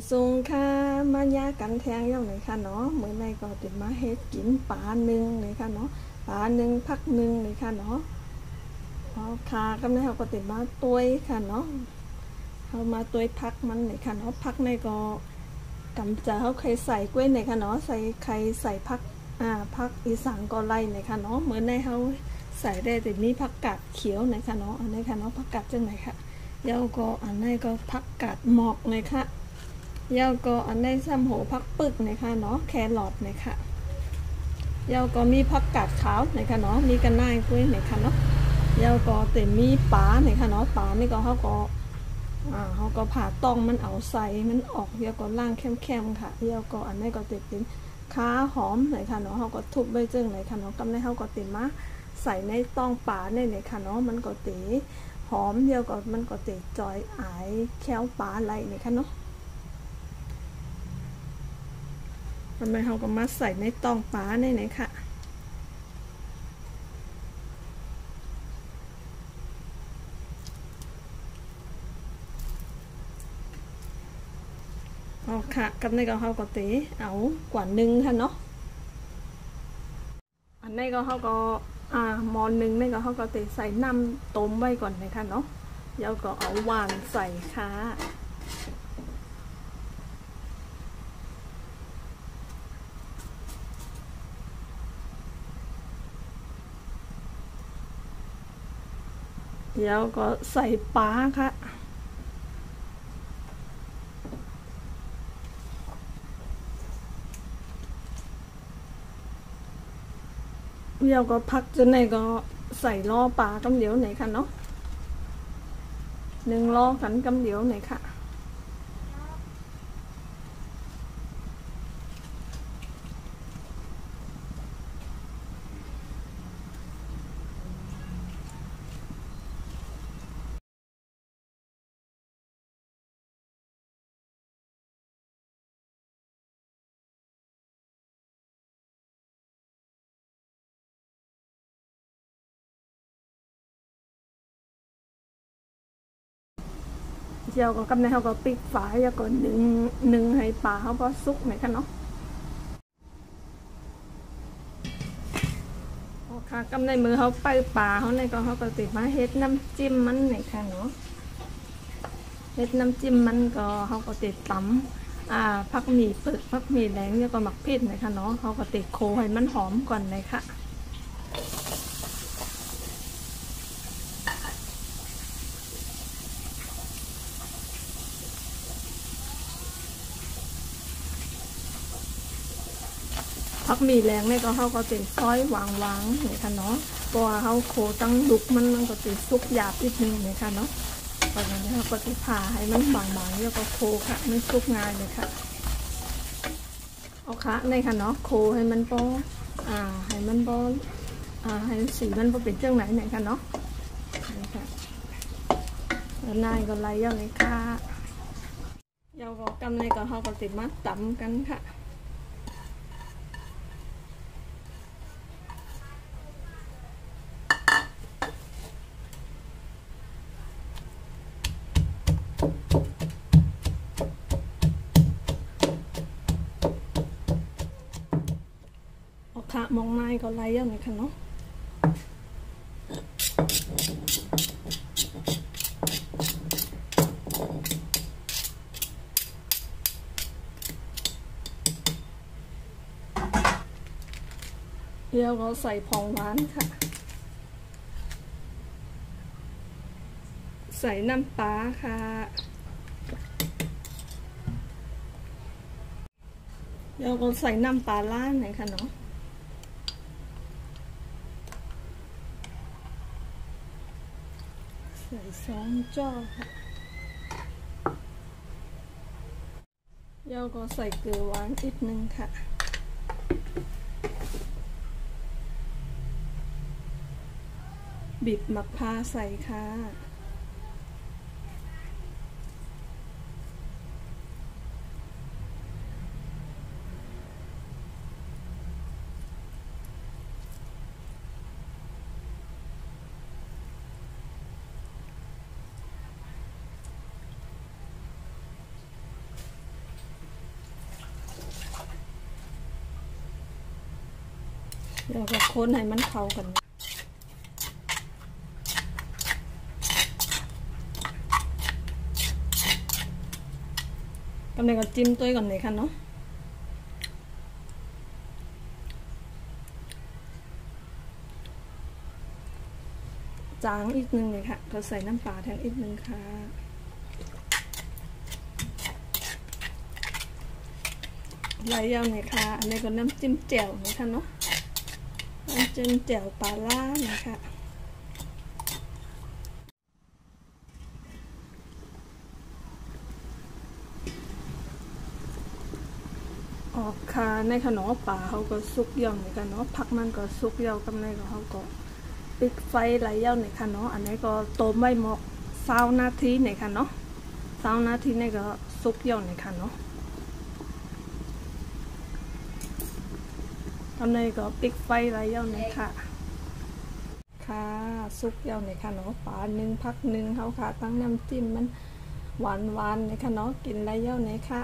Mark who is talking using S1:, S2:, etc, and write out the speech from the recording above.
S1: สูงค่ะมายากันแทงยังไหนค่ะเนาะเมื่อในก็ติดมาเฮ็ดกินปลาหนึ่งเลยค่ะเนาะปลาหนึ่งพักหนึ่งเลยค่ะเนาะเอาค่ะกำลังเขาก็ติดมาตัวค่ะเนาะเขามาตัวพักมันเลยค่ะเนาะพักในก็กำจะเขาเคยใส่กล้วยในค่ะเนาะใส่ใครใส่พักพักอีสานก็ไล่ในค่ะเนาะเหมือนในเขาใส่ได้แต่มีผักกาดเขียวในค่ะเนาะอันนี้ค่ะเนาะผักกาดจังไหนค่ะเย้าก็อันนี้ก็ผักกาดหมอกเลยค่ะเย้าก็อันนี้ซ้ำโหผักปึกนะคะเนาะแครอทนะคะเย้าก็มีผักกาดขาวนะคะเนาะมีกันนายกล้วยนะคะเนาะเย้าก็แต่มีปลานะคะเนาะปลานี่ก็เขาก็ผ่าต้องมันเอาใส่มันออกเย้าก็ล่างเข้มๆค่ะเย้าก็อันนี้ก็ติดเป็นขาหอมเลยค่ะเนาะเขาก็ทุบใบจึงเลยค่ะเนาะกำลังเขาก็ติดมาใส่ในต้องปลาเนี่ยค่ะเนาะมันก็ติหอมเดียวก็มันก็ติจอยอายแค้วปลาอะไรเนี่ยค่ะเนาะทำไมเขาก็มาใส่ในต้องปลาเนี่ยค่ะเอาค่ะกับในก็เขาก็ติเอากว่านึงค่ะเนาะอันนี้ก็เขาก็หม้อนึงนี่ก็เขาก็ติใส่น้ำต้มไว้ก่อนเลยค่ะเนาะแล้วก็เอาหวานใส่ค่ะแล้วก็ใส่ปลาค่ะแล้วก็พักจนไหนก็ใส่ล้อปลากำเดียวไหนค่ะเนาะหนึ่งล้อกันกำเดียวไหนค่ะเจียวก็กำในเขาก็ปิดฝาแล้วก็หนึ่งให้ปลาเขาก็สุกไหนค่ะเนาะค่ะกำในมือเขาไปปลาเขาในก็เขาก็ติดมาเฮ็ดน้ำจิ้มมันไหนค่ะเนาะเฮ็ดน้ำจิ้มมันก็เขาก็ติดตำผักหมี่ปึกผักหมี่แดงแล้วก็หมักพริกไหนค่ะเนาะเขาก็ติดโคให้มันหอมก่อนเลยค่ะผักหมี่แรงเนี่ยก็เขาก็ติดซอยวางเนี่ยค่ะเนาะเพราะว่าเขาโคตั้งดุกมันก็ติดซุกหยาบนิดนึงเนี่ยค่ะเนาะตอนนี้เขาก็ติดผ่าให้มันบางๆแล้วก็โคค่ะมันซุกง่ายเลยค่ะเอาค่ะในค่ะเนาะโคให้มันโปให้มันโปให้สีมันโปเป็นเจ้าไหนเนี่ยค่ะเนาะนี่ค่ะแล้วนายก็ไล่ยังไงค่ะยาวก็กำในก็เขาก็ติดมัดตำกันค่ะค่ะมองนายก็ไล่ยังไงค่ะเนาะเดี๋ยวก็ใส่ผงหวานค่ะใส่น้ำปลาค่ะเดี๋ยวก็ใส่น้ำปลาล้านหน่อยค่ะเนาะใส่2 จ้อค่ะเดี๋ยวก็ใส่เกลือหวานนิดนึงค่ะบีบมะพร้าวใส่ค่ะ แล้วก็คนให้มันเข้ากันกำเนิดก็จิ้มตัวก่อนเลยค่ะเนาะจางอีกนึงเลยค่ะเราใส่น้ำปลาแทนอีกนึงค่ะไหลยาวเลยค่ะอันนี้ก็น้ำจิ้มแจ่วนะคะเนาะน้ำจิ้มแจ่วปลาล่านะคะออกค่ะในขนมป่าเขาก็ซุกย่องในกันเนาะผักมันก็ซุกย่องกับในก็เขาก็ปิดไฟไหลย่องในค่ะเนาะอันนี้ก็ต้มไว้หมก20 นาทีในค่ะเนาะ20 นาทีในก็ซุกย่องในค่ะเนาะทำในก็ปิดไฟไหลย่องในค่ะค่ะซุกย่องในค่ะเนาะปลาหนึ่งผักหนึ่งเขาค่ะตั้งน้ำจิ้มมันหวานๆในค่ะเนาะกินไหลย่องในค่ะ